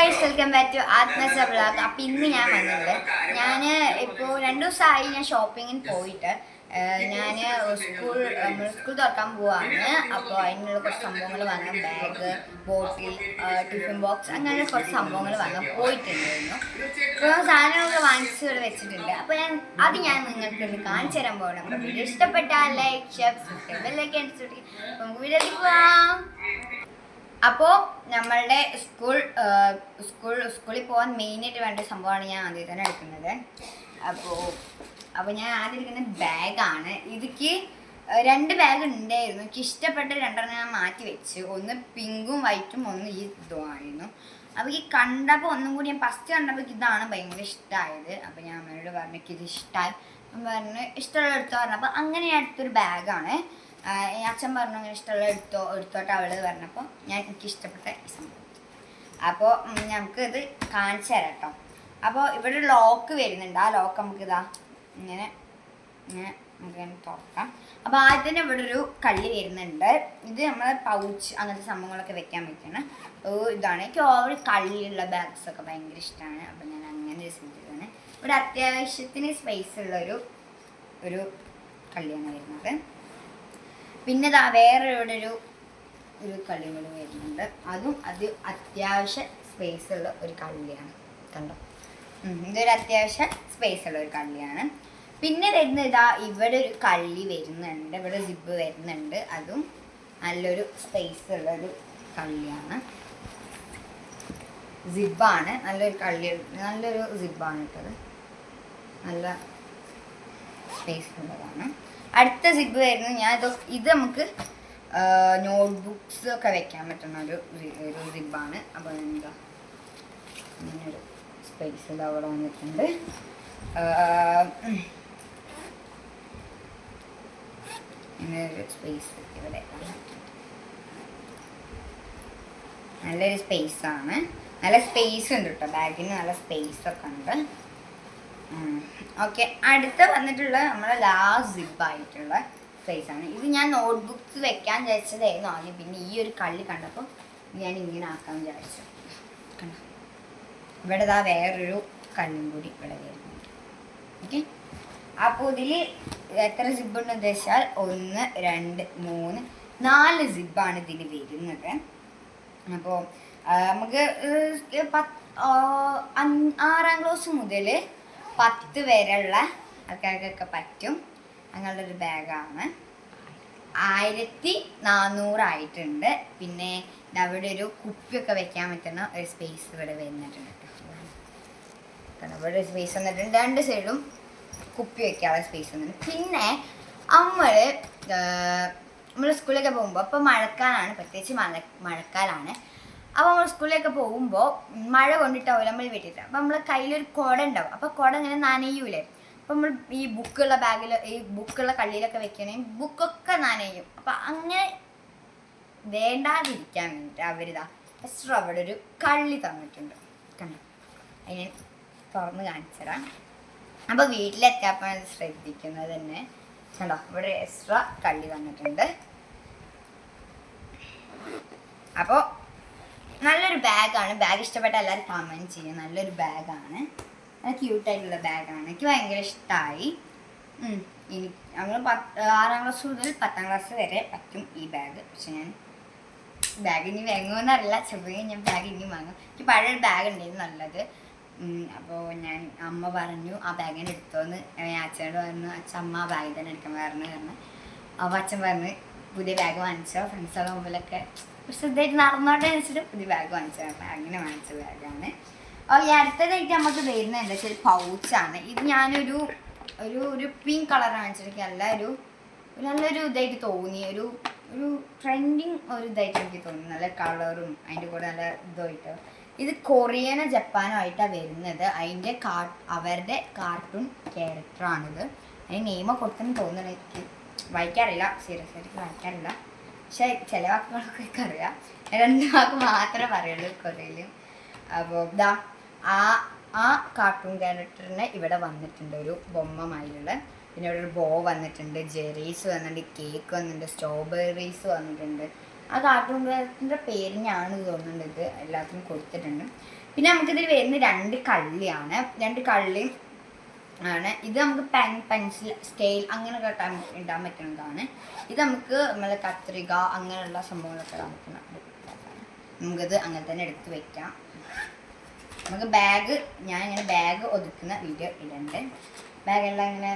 Guys, welcome back to Athmasa vlog. അപ്പം ഇന്ന് ഞാൻ വന്നത് ഇപ്പോൾ 2 ദിവസമായി ഞാൻ ഷോപ്പിങ്ങിന് പോയിട്ട്. ഞാൻ സ്കൂൾ തുറക്കാൻ പോവാണ്. അപ്പോൾ അതിനുള്ള കുറച്ച് സംഭവങ്ങൾ വാങ്ങാൻ, ബാഗ്, ബോട്ടിൽ, ടിഫിൻ ബോക്സ്, അങ്ങനെ കുറച്ച് സംഭവങ്ങൾ വാങ്ങാൻ പോയിട്ടുണ്ടായിരുന്നു. ഇപ്പോൾ സാധനങ്ങളൊക്കെ വാങ്ങിച്ച് ഇവിടെ വെച്ചിട്ടുണ്ട്. അപ്പോൾ ഞാൻ നിങ്ങൾക്ക് കാണിച്ചു തരാൻ പോകണം. അപ്പോൾ വീഡിയോ ഇഷ്ടപ്പെട്ടാൽ ലൈക്ക്, ഷെയർ, സബ്സ്ക്രൈബ്, ബെല്ലൈക്കൻ അടിച്ചിട്ട് നമുക്ക് വീഡിയോയിലേക്ക് പോവാം. അപ്പോൾ നമ്മളുടെ സ്കൂളിൽ പോകാൻ മെയിനായിട്ട് വേണ്ട സംഭവമാണ് ഞാൻ ആദ്യം തന്നെ എടുക്കുന്നത്. അപ്പോൾ ഞാൻ ആദ്യം എടുക്കുന്ന ബാഗാണ്. ഇതിക്ക് 2 ബാഗ് ഉണ്ടായിരുന്നു. എനിക്ക് ഇഷ്ടപ്പെട്ട 2 ഞാൻ മാറ്റി വെച്ച്. ഒന്ന് പിങ്കും വൈറ്റും, ഒന്ന് ഈ ഇതുമായിരുന്നു. അപ്പോൾ ഈ കണ്ടപ്പോൾ ഒന്നും കൂടി ഞാൻ ഫസ്റ്റ് കണ്ടപ്പോൾ ഇതാണ് ഭയങ്കര ഇഷ്ടമായത്. അപ്പോൾ ഞാൻ അമ്മയോട് പറഞ്ഞു ഇത് ഇഷ്ടമായി. പറഞ്ഞു ഇഷ്ടമുള്ള എടുത്തോ പറഞ്ഞു. അപ്പോൾ അങ്ങനെ അടുത്തൊരു ബാഗാണ്. അച്ഛൻ പറഞ്ഞു അങ്ങനെ ഇഷ്ടമുള്ള എടുത്തോട്ടെ അവള് പറഞ്ഞപ്പോൾ എനിക്ക് ഇഷ്ടപ്പെട്ട ഈ സംഭവം. അപ്പോൾ നമുക്ക് ഇത് കാണിച്ചു തരാം കേട്ടോ. അപ്പോൾ ഇവിടെ ലോക്ക് വരുന്നുണ്ട്. ആ ലോക്ക് നമുക്കിതാ ഇങ്ങനെ നമുക്കിങ്ങനെ തുറക്കാം. അപ്പോൾ ആദ്യം തന്നെ ഇവിടെ ഒരു കള്ളി വരുന്നുണ്ട്. ഇത് നമ്മൾ പൗച്ച് അങ്ങനത്തെ സംഭവങ്ങളൊക്കെ വെക്കാൻ പറ്റണം. ഇതാണ് എനിക്ക് ഓവർ കള്ളിയുള്ള ബാഗ്സൊക്കെ ഭയങ്കര ഇഷ്ടമാണ്. അപ്പോൾ ഞാൻ അങ്ങനെ ചെയ്തതാണ്. ഇവിടെ അത്യാവശ്യത്തിന് സ്പേസ് ഉള്ള ഒരു കള്ളിയാണ് വരുന്നത്. പിന്നെ വേറെ ഇവിടെ ഒരു കള്ളി കൂടി വരുന്നുണ്ട്. അതും അത്യാവശ്യ സ്പേസ് ഉള്ള ഒരു കള്ളിയാണ്. കണ്ടോ, ഇതൊരു അത്യാവശ്യ സ്പേസ് ഉള്ള ഒരു കള്ളിയാണ്. പിന്നെ വരുന്നത് ഇവിടെ ഒരു കള്ളി വരുന്നുണ്ട്. ഇവിടെ സിബ് വരുന്നുണ്ട്. അതും നല്ലൊരു സ്പേസ് ഉള്ളൊരു കള്ളിയാണ്. സിബാണ്, നല്ലൊരു കള്ളി, നല്ലൊരു സിബാണ് ഇട്ടത്. നല്ല സ്പേസ് ഉള്ളതാണ്. അടുത്ത സിബ് വരുന്നത് ഇത് നമുക്ക് നോട്ട്ബുക്സ് ഒക്കെ വെക്കാൻ പറ്റുന്ന ഒരു സിബാണ്. അപ്പോൾ എന്താ ഇങ്ങനൊരു സ്പേസ് ഇത് അവിടെ വന്നിട്ടുണ്ട്. ഇങ്ങനൊരു സ്പേസ് ഇവിടെ നല്ലൊരു സ്പേസാണ്. നല്ല സ്പേസ് ഉണ്ട് കേട്ടോ, ബാഗിന് നല്ല സ്പേസൊക്കെ ഉണ്ട്. ഓക്കെ, അടുത്ത വന്നിട്ടുള്ള നമ്മുടെ ലാസ്റ്റ് സിബായിട്ടുള്ള സ്പേസാണ്. ഇത് ഞാൻ നോട്ട്ബുക്സ് വെക്കാൻ വിചാരിച്ചതായിരുന്നു ആദ്യം. പിന്നെ ഈ ഒരു കള്ളി കണ്ടപ്പോൾ ഞാൻ ഇങ്ങനെ ആക്കാൻ വിചാരിച്ചു. കണ്ടോ, ഇവിടെ വേറൊരു കള്ളിയും കൂടി ഇവിടെ വരുന്നുണ്ട്. ഓക്കെ, അപ്പോൾ ഇതിൽ എത്ര സിബുണ്ടെന്ന് വെച്ചാൽ 1, 2, 3, 4 സിബാണ് ഇതിൽ വരുന്നത്. അപ്പോൾ നമുക്ക് 6ാം ക്ലാസ് മുതൽ 10 വരെയുള്ള ആൾക്കാർക്കൊക്കെ പറ്റും. അങ്ങനെയുള്ളൊരു ബാഗാണ്. 1400 ആയിട്ടുണ്ട്. പിന്നെ അവിടെ ഒരു കുപ്പിയൊക്കെ വെക്കാൻ പറ്റുന്ന ഒരു സ്പേസ് ഇവിടെ വരുന്നിട്ടുണ്ട്. ഇവിടെ സ്പേസ് വന്നിട്ടുണ്ട്. 2 സൈഡും കുപ്പി വെക്കാനുള്ള സ്പേസ് വന്നിട്ടുണ്ട്. പിന്നെ നമ്മൾ സ്കൂളിലൊക്കെ പോകുമ്പോൾ, അപ്പോൾ മഴക്കാലാണ്, പ്രത്യേകിച്ച് മഴക്കാലാണ്. അപ്പോൾ നമ്മൾ സ്കൂളിലൊക്കെ പോകുമ്പോൾ മഴ കൊണ്ടിട്ടാവില്ല നമ്മൾ വീട്ടിൽ. അപ്പോൾ നമ്മൾ കയ്യിലൊരു കുട ഉണ്ടാവും. അപ്പോൾ കുട ഇങ്ങനെ നനയൂലേ. അപ്പോൾ നമ്മൾ ഈ ബുക്കുള്ള ബാഗിൽ, ഈ ബുക്കുള്ള കള്ളിയിലൊക്കെ വെക്കണമെങ്കിൽ ബുക്കൊക്കെ നനയും. അപ്പോൾ അങ്ങനെ വേണ്ടാതിരിക്കാൻ വേണ്ടിയിട്ട് അവരിതാ എക്സ്ട്രാ അവിടെ ഒരു കള്ളി തന്നിട്ടുണ്ട്. കണ്ടോ, അതിനെ തുറന്ന് കാണിച്ചുതരാം. അപ്പോൾ വീട്ടിലെത്തിയപ്പോൾ അത് ശ്രദ്ധിക്കുന്നത് തന്നെ. കണ്ടോ, ഇവിടെ എക്സ്ട്രാ കള്ളി തന്നിട്ടുണ്ട്. അപ്പോൾ നല്ലൊരു ബാഗാണ്. ബാഗ് ഇഷ്ടപ്പെട്ട എല്ലാവരും കമൻറ്റ് ചെയ്യും. നല്ലൊരു ബാഗാണ്, നല്ല ക്യൂട്ടായിട്ടുള്ള ബാഗാണ്. എനിക്ക് ഭയങ്കര ഇഷ്ടമായി. നമ്മൾ 6ാം ക്ലാസ് മുതൽ 10ാം ക്ലാസ് വരെ പറ്റും ഈ ബാഗ്. പക്ഷെ ഞാൻ ബാഗ് ഇനി വാങ്ങുമെന്നറിയില്ല. ചെറിയ ഞാൻ ബാഗ് ഇനി വാങ്ങും. എനിക്ക് പഴയൊരു ബാഗ് ഉണ്ടായിരുന്നു നല്ലത്. അപ്പോൾ അമ്മ പറഞ്ഞു ആ ബാഗിനെ എടുത്തോന്ന്. അച്ഛനോട് പറഞ്ഞു അമ്മ ആ ബാഗ് തന്നെ എടുക്കാൻ പറഞ്ഞു. അപ്പോൾ അച്ഛൻ പറഞ്ഞ് പുതിയ ബാഗ് വാങ്ങിച്ചോ, ഫ്രണ്ട്സുകളുടെ മുമ്പിലൊക്കെ ശ്രദ്ധയായിട്ട് നടന്നോട്ടെ വെച്ചിട്ട് പുതിയ ബാഗ് വാങ്ങിച്ചതാണ്. അങ്ങനെ വാങ്ങിച്ച ബാഗാണ്. ഈ അടുത്തതായിട്ട് നമുക്ക് വരുന്നത് എന്താ വെച്ചാൽ പൗച്ചാണ്. ഇത് ഞാനൊരു പിങ്ക് കളർ വാങ്ങിച്ചിട്ട് നല്ലൊരു ഇതായിട്ട് തോന്നി. ഒരു ട്രെൻഡിങ് ഒരു ഇതായിട്ട് എനിക്ക് തോന്നി. നല്ല കളറും അതിൻ്റെ കൂടെ നല്ല ഇതായിട്ട്. ഇത് കൊറിയനോ ജപ്പാനോ ആയിട്ടാണ് വരുന്നത്. അവരുടെ കാർട്ടൂൺ ക്യാരക്ടറാണിത്. അതിന് നെയ്മ കൊടുത്തെന്ന് തോന്നുന്നത്. എനിക്ക് വായിക്കാറില്ല, സീരിയസ് ആയിട്ട് വായിക്കാറില്ല. പക്ഷെ ചില വാക്കുകളൊക്കെ അറിയാം. 2 വാക്ക് മാത്രമേ പറയുള്ളൂ കൊറിയയിലും. അപ്പോൾ ആ കാർട്ടൂൺ ക്യാരക്ടറിനെ ഇവിടെ വന്നിട്ടുണ്ട്, ഒരു ബൊമ്മമായുള്ള. പിന്നെ ഇവിടെ ഒരു ബോ വന്നിട്ടുണ്ട്, ജെറീസ് വന്നിട്ടുണ്ട്, കേക്ക് വന്നിട്ടുണ്ട്, സ്ട്രോബെറീസ് വന്നിട്ടുണ്ട്. ആ കാർട്ടൂൺ ക്യാരക്ടറിൻ്റെ പേരിനാണ് തോന്നുന്നുണ്ട് ഇത് എല്ലാത്തിനും കൊടുത്തിട്ടുണ്ട്. പിന്നെ നമുക്കിതിൽ വരുന്ന 2 കള്ളിയാണ്. 2 കള്ളി ആണ്. ഇത് നമുക്ക് പെൻസിൽ സ്കെയിൽ അങ്ങനെയൊക്കെ ഇടാൻ പറ്റുന്നതാണ്. ഇത് നമുക്ക് നമ്മളെ കത്രിക അങ്ങനെയുള്ള സംഭവങ്ങളൊക്കെ ഇടാൻ പറ്റുന്ന നമുക്കിത് അങ്ങനെ തന്നെ എടുത്ത് വെക്കാം. നമുക്ക് ബാഗ് ഞാനിങ്ങനെ ബാഗ് ഒതുക്കുന്ന വീഡിയോ ഇടുന്നുണ്ട്. ബാഗെല്ലാം ഇങ്ങനെ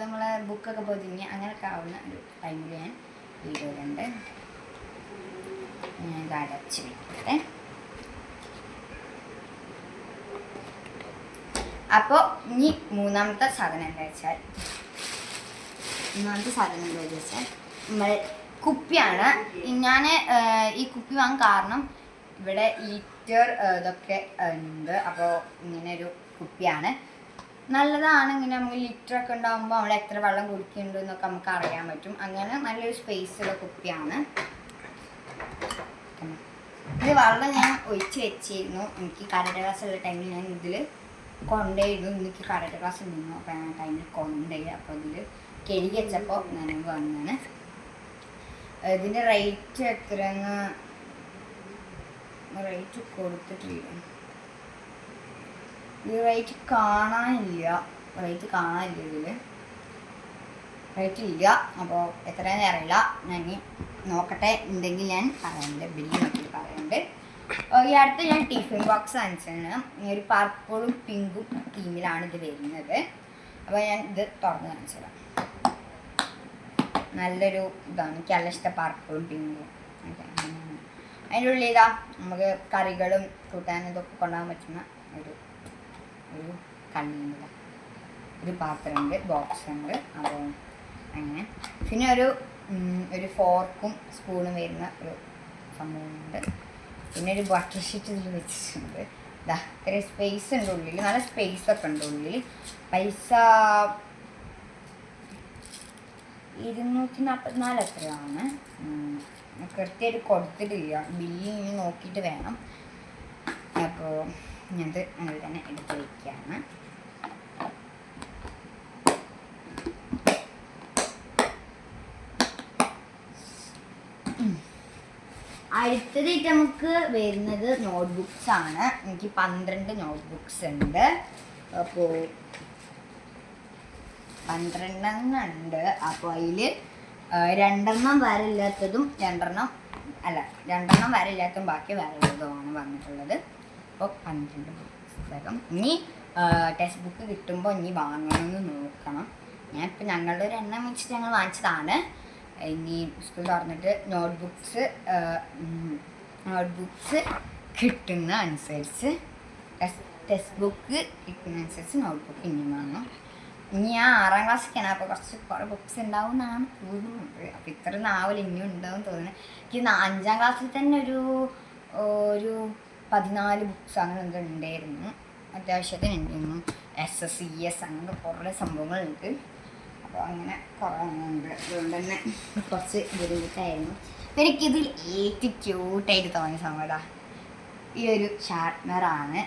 നമ്മളെ ബുക്കൊക്കെ പൊതിഞ്ഞ് അങ്ങനെയൊക്കെ ആവുന്ന ഒരു ടൈമിൽ ഞാൻ വീഡിയോ ഇടുന്നുണ്ട്. ഞാൻ ഇത് അടച്ച് വെക്കട്ടെ. അപ്പോൾ ഇനി മൂന്നാമത്തെ സാധനം എന്താ വെച്ചാൽ നമ്മൾ കുപ്പിയാണ്. ഞാൻ ഈ കുപ്പി വാങ്ങാൻ കാരണം ഇവിടെ ഈറ്റർ ഇതൊക്കെ ഉണ്ട്. അപ്പോൾ ഇങ്ങനെ ഒരു കുപ്പിയാണ് നല്ലതാണ്. ഇങ്ങനെ നമുക്ക് ലിറ്ററൊക്കെ ഉണ്ടാകുമ്പോൾ അവിടെ എത്ര വെള്ളം കുടിക്കുന്നുണ്ട് എന്നൊക്കെ നമുക്ക് അറിയാൻ പറ്റും. അങ്ങനെ നല്ലൊരു സ്പേസുള്ള കുപ്പിയാണ്. ഇത് വെള്ളം ഞാൻ ഒഴിച്ച് വെച്ചിരുന്നു. എനിക്ക് കരാട്ടെ ക്ലാസ് ഉള്ള ടൈമിൽ ഞാൻ ഇതിൽ കൊണ്ടുപോയിരുന്നു. എനിക്ക് കരാട്ടെ ക്ലാസ് നിന്നു. അപ്പോൾ ഞാൻ ടൈമിൽ കൊണ്ടുപോയി. അപ്പോൾ ഇതിൽ കഴുകി വെച്ചപ്പോൾ ഞാൻ വന്നാണ്. ഇതിൻ്റെ റേറ്റ് എത്രയെന്ന് റേറ്റ് കൊടുത്തിട്ടില്ല. ഈ റേറ്റ് കാണാനില്ല. ഇതിൽ റേറ്റ് ഇല്ല. അപ്പോൾ എത്രയാണെന്ന് അറിയില്ല. ഞാൻ നോക്കട്ടെ, ഉണ്ടെങ്കിൽ ഞാൻ പറയുന്നുണ്ട്. ബില്ല് നോക്കിയിട്ട് പറയുന്നുണ്ട്. ഈ അടുത്ത് ഞാൻ ടിഫിൻ ബോക്സ് വാങ്ങിച്ചാണ്. ഒരു പർപ്പിളും പിങ്കും തീമിലാണ് ഇത് വരുന്നത്. അപ്പോൾ ഞാൻ ഇത് തുറന്ന് കാണിച്ചതാണ്. നല്ലൊരു ഇതാണ്. എനിക്ക് നല്ല ഇഷ്ടം പർപ്പിളും പിങ്കും. അതിൻ്റെ ഉള്ളിൽ ഇതാ നമുക്ക് കറികളും കൂട്ടാനും ഇതൊക്കെ കൊണ്ടുപോകാൻ പറ്റുന്ന ഒരു കള്ളിയുണ്ട്. ഒരു പാത്രമുണ്ട്, ബോക്സ് ഉണ്ട്. അപ്പോൾ അങ്ങനെ പിന്നെ ഒരു ഫോർക്കും സ്പൂണും വരുന്ന ഒരു സംഭവമുണ്ട്. പിന്നെ ഒരു ബട്ടർ ഷീറ്റ് ഇതിൽ വെച്ചിട്ടുണ്ട്. ഇതാ ഇത്ര സ്പേസ് ഉണ്ട് ഉള്ളിൽ. നല്ല സ്പേസൊക്കെ ഉണ്ട് ഉള്ളിൽ. പൈസ 244 എത്രയാണ് കൃത്യമായിട്ട് കൊടുത്തിട്ടില്ല. ബില്ല് ഇനി നോക്കിയിട്ട് വേണം. അപ്പോൾ ഞാനത് അങ്ങനെ തന്നെ എടുത്ത് വയ്ക്കുകയാണ്. അടുത്തതായിട്ട് നമുക്ക് വരുന്നത് നോട്ട്ബുക്സ് ആണ്. എനിക്ക് 12 നോട്ട്ബുക്സ് ഉണ്ട്. അപ്പോൾ 12 ഉണ്ട്. അപ്പോൾ അതിൽ 2 വരയില്ലാത്തതും 2 വരയില്ലാത്തതും ബാക്കി വരയുള്ളതുമാണ് വന്നിട്ടുള്ളത്. അപ്പോൾ 12 പുസ്തകം. ഇനി ടെക്സ്റ്റ് ബുക്ക് കിട്ടുമ്പോൾ ഇനി വാങ്ങണമെന്ന് നോക്കണം. ഞാനിപ്പോൾ ഞങ്ങളുടെ ഒരു എണ്ണം വെച്ചിട്ട് ഞങ്ങൾ വാങ്ങിച്ചതാണ്. ഇനി സ്കൂൾ തുറന്നിട്ട് നോട്ട്ബുക്സ് കിട്ടുന്ന അനുസരിച്ച് ടെക്സ്റ്റ് ബുക്ക് കിട്ടുന്ന അനുസരിച്ച് നോട്ട്ബുക്ക് ഇനിയും വാങ്ങണം. ഇനി ഞാൻ 6ാം ക്ലാസ്സിലേക്കാണ്. അപ്പോൾ കുറേ ബുക്സ് ഉണ്ടാവും എന്നാണ് തോന്നുന്നത്. അപ്പോൾ ഇത്ര നാവൽ ഇനിയും ഉണ്ടാവും തോന്നുന്നത്. എനിക്ക് 5ാം ക്ലാസ്സിൽ തന്നെ ഒരു 14 ബുക്സ് അങ്ങനെ എന്തോ ഉണ്ടായിരുന്നു. അത്യാവശ്യത്തിന് ഉണ്ടായിരുന്നു. SSES അങ്ങനെ കുറേ സംഭവങ്ങളുണ്ട്. അപ്പോൾ അങ്ങനെ കുറേ ഉണ്ട്. അതുകൊണ്ട് തന്നെ കുറച്ച് ബുദ്ധിമുട്ടായിരുന്നു. അപ്പോൾ എനിക്കിതിൽ ഏറ്റവും ക്യൂട്ടായിട്ട് തോന്നിയ സംഭവം ഈ ഒരു ഷാർപ്പ്നറാണ്.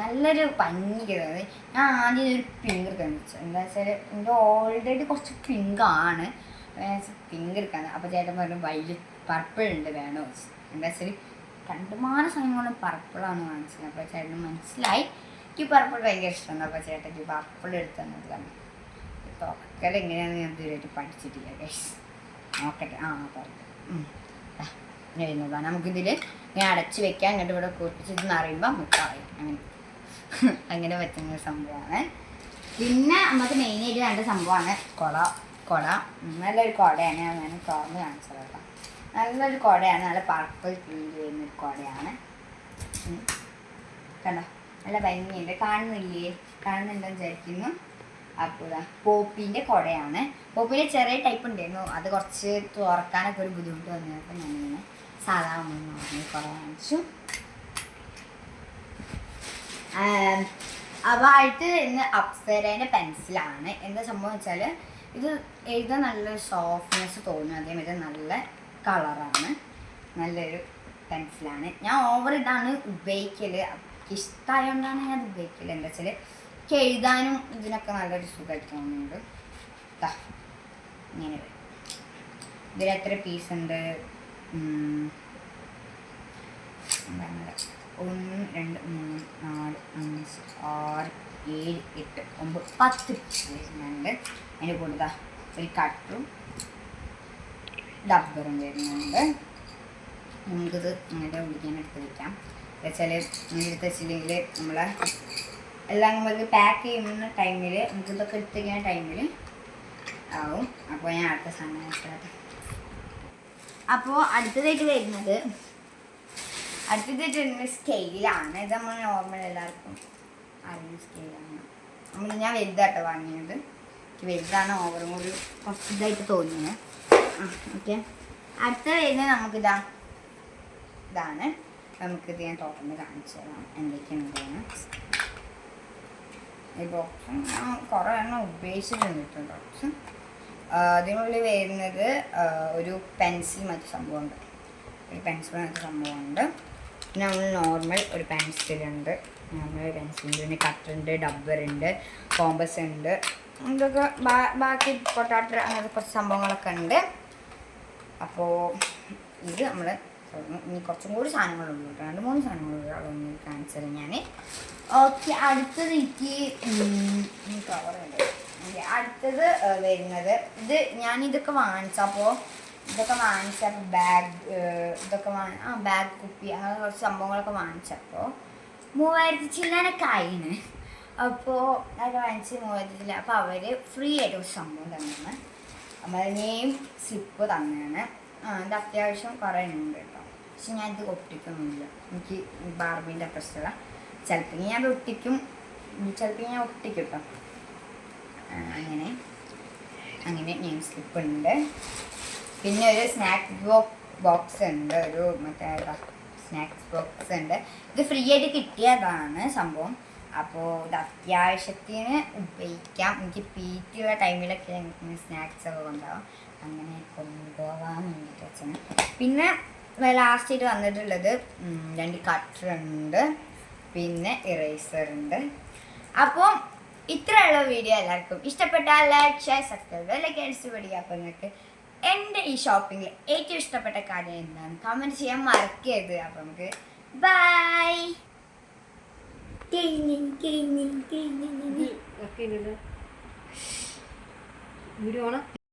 നല്ലൊരു ഭംഗിക്കുന്നത്. ഞാൻ ആദ്യം ഒരു പിങ്ക് എടുക്കാൻ വെച്ചു. എന്താ വെച്ചാൽ എൻ്റെ ഓൾറെഡി കുറച്ച് പിങ്കാണ്. പിങ്ക് എടുക്കാൻ. അപ്പോൾ ചേട്ടൻ പറഞ്ഞു പർപ്പിൾ ഉണ്ട് വേണോ വെച്ചു. എന്താ വെച്ചാൽ കണ്ടുമാനം സമയങ്ങളും പർപ്പിളാണ് വാങ്ങിച്ചത്. അപ്പോൾ ചേട്ടന് മനസ്സിലായി എനിക്ക് പർപ്പിൾ ഭയങ്കര ഇഷ്ടമാണ്. അപ്പോൾ ചേട്ടൻ പർപ്പിൾ എടുത്ത് തന്നതാണ്. തുറക്കൽ എങ്ങനെയാണെന്ന് ഞാൻ ഇതുവരെയായിട്ട് പഠിച്ചിട്ടില്ല ഗൈസ്. നോക്കട്ടെ. എഴുതുന്നതാണ്. നമുക്കിതിൽ ഇങ്ങനെ അടച്ച് വെക്കാൻ ഇങ്ങോട്ട് ഇവിടെ പൊട്ടിച്ചിട്ട് അറിയുമ്പോൾ മുട്ടായി അങ്ങനെ പറ്റുന്ന സംഭവമാണ്. പിന്നെ നമുക്ക് മെയിനായിട്ട് 2 സംഭവമാണ്. കുട നല്ലൊരു കുടയാണ്. ഞാൻ തുറന്ന് കാണിച്ചത് കേട്ടോ. നല്ലൊരു കുടയാണ്. നല്ല പർപ്പിൾ ക്ലീൻ ചെയ്യുന്നൊരു കുടയാണ്. കണ്ടോ നല്ല ഭംഗിയുണ്ട്. കാണുന്നുണ്ടെന്ന് വിചാരിക്കുന്നു. അപ്പോൾ പോപ്പിൻ്റെ കുടയാണ്. പോപ്പിൻ്റെ ചെറിയ ടൈപ്പ് ഉണ്ടായിരുന്നു. അത് കുറച്ച് തുറക്കാനൊക്കെ ഒരു ബുദ്ധിമുട്ട് വന്നപ്പോൾ ഞാനിങ്ങനെ സാധാരണ കുട വാങ്ങിച്ചു. അപ്പോൾ അടുത്ത് ഇന്ന് അപ്സരേൻ്റെ പെൻസിലാണ്. എന്താ സംഭവം വെച്ചാൽ ഇത് എഴുതാൻ നല്ലൊരു സോഫ്റ്റ്നെസ് തോന്നും. അതേമാതിരി നല്ല കളറാണ്. നല്ലൊരു പെൻസിലാണ്. ഞാൻ ഇതാണ് ഉപയോഗിക്കൽ. ഇഷ്ടമായതുകൊണ്ടാണ് ഞാൻ അത് ഉപയോഗിക്കൽ. എന്താ വെച്ചാൽ എനിക്ക് എഴുതാനും ഇതിനൊക്കെ നല്ലൊരു സുഖമായിട്ട് തോന്നുന്നുണ്ട്. ഇങ്ങനെ വരും. ഇതിൽ എത്ര പീസ് ഉണ്ട് എന്താണ് 1 2 3 4 5 6 7 8 9 10 വരുന്നുണ്ട്. അതിൻ്റെ കൂടെ ഒരു കട്ടും ഡബ്ബറും വരുന്നുണ്ട്. നമുക്കിത് ഇങ്ങോട്ട് ഒഴിക്കാൻ എടുത്ത് വയ്ക്കാം. വെച്ചാൽ എടുത്ത് വെച്ചില്ലെങ്കിൽ നമ്മൾ എല്ലാം നമുക്ക് പാക്ക് ചെയ്യുന്ന ടൈമിൽ നമുക്കിതൊക്കെ എടുത്ത് വയ്ക്കുന്ന ടൈമിൽ ആവും. അപ്പോൾ ഞാൻ അടുത്ത സാധനം എടുത്തത്. അപ്പോൾ അടുത്തതായിട്ട് വരുന്നത് സ്കെയിലാണ്. ഇത് നമ്മൾ നോർമൽ എല്ലാവർക്കും അറിയുന്ന സ്കെയിലാണ്. ഞാൻ വലുതാട്ടോ വാങ്ങിയത്. എനിക്ക് വലുതാണ് ഓവറും കൂടി കുറച്ച് ഇതായിട്ട് തോന്നുന്നത്. ഓക്കെ, അടുത്ത വരുന്നത് നമുക്കിതാണ്. നമുക്കിത് ഞാൻ തുറന്ന് കാണിച്ചു തരാം എന്തൊക്കെയുണ്ടെന്ന്. ഈ ബോക്സ് ഞാൻ കുറേ എണ്ണം ഉപയോഗിച്ചിട്ടുണ്ട് കേട്ടോ ബോക്സ്. അതിനുള്ളിൽ വരുന്നത് ഒരു പെൻസിൽ മറ്റു സംഭവമുണ്ട്. ഒരു പെൻസിൽ മറ്റു സംഭവമുണ്ട്. പിന്നെ നമ്മൾ നോർമൽ ഒരു പെൻസിലുണ്ട്. നോർമൽ പെൻസിലുണ്ട്. പിന്നെ കട്ടറുണ്ട്, ഡബ്ബറുണ്ട്, കോമ്പസ് ഉണ്ട്. ഇതൊക്കെ ബാക്കി പൊട്ടാറ്റോ അങ്ങനത്തെ കുറച്ച് സംഭവങ്ങളൊക്കെ ഉണ്ട്. അപ്പോൾ ഇത് നമ്മൾ ഇനി കുറച്ചും കൂടി സാധനങ്ങളുള്ളൂ. 2-3 സാധനങ്ങളുള്ളൂ. അതൊന്ന് കാണിച്ചത് ഞാൻ. ഓക്കെ, അടുത്തത് എനിക്ക് കവറുണ്ട്. അടുത്തത് വരുന്നത് ഇത് ഞാനിതൊക്കെ വാങ്ങിച്ചപ്പോൾ ബാഗ് ബാഗ് കുപ്പി അങ്ങനെ കുറച്ച് സംഭവങ്ങളൊക്കെ വാങ്ങിച്ചപ്പോൾ 3000 ചില്ലാനൊക്കെ ആയിന്. അപ്പോൾ അതൊക്കെ വാങ്ങിച്ച് 3000. അപ്പോൾ അവർ ഫ്രീ ആയിട്ട് ഒരു സംഭവം തന്നെയാണ്. നമ്മളെ നെയിം സ്ലിപ്പ് തന്നെയാണ്. ഇത് അത്യാവശ്യം കുറേ ഉണ്ട് കേട്ടോ. പക്ഷെ ഞാനിത് ഒട്ടിക്കൊന്നുമില്ല. എനിക്ക് ബാർബീൻ്റെ അത്ര ഇഷ്ടമല്ല. ചിലപ്പോൾ ഞാൻ ഒട്ടിക്കും കേട്ടോ. അങ്ങനെ നെയിം സ്ലിപ്പ് ഉണ്ട്. പിന്നെ ഒരു സ്നാക്സ് ബോക്സ് ഉണ്ട്. ഒരു മറ്റേ സ്നാക്സ് ബോക്സ് ഉണ്ട്. ഇത് ഫ്രീ ആയിട്ട് കിട്ടിയതാണ് സംഭവം. അപ്പോൾ ഇത് അത്യാവശ്യത്തിന് ഉപയോഗിക്കാം. എനിക്ക് PT ഉള്ള ടൈമിലൊക്കെ എനിക്ക് സ്നാക്സൊക്കെ കൊണ്ടുപോകാം. അങ്ങനെ കൊണ്ടുപോകാൻ വേണ്ടിയിട്ട് വെച്ചാണ്. പിന്നെ ലാസ്റ്റായിട്ട് വന്നിട്ടുള്ളത് 2 കട്ടറുണ്ട്, പിന്നെ ഇറേസർ ഉണ്ട്. അപ്പോൾ ഇത്രയുള്ള വീഡിയോ എല്ലാവർക്കും ഇഷ്ടപ്പെട്ടാൽ ലൈക്ക്, ഷെയർ, സബ്സ്ക്രൈബ് ലൈക്ക് അടിച്ച് പഠിക്കുക. അപ്പോൾ നിങ്ങൾക്ക് എൻ്റെ ഈ ഷോപ്പിങ്ങിൽ ഏറ്റവും ഇഷ്ടപ്പെട്ട കാര്യം എന്താണ് കമൻറ്റ് ചെയ്യാൻ മറക്കരുത്. അപ്പോൾ നമുക്ക് ബൈ. വീഡിയോ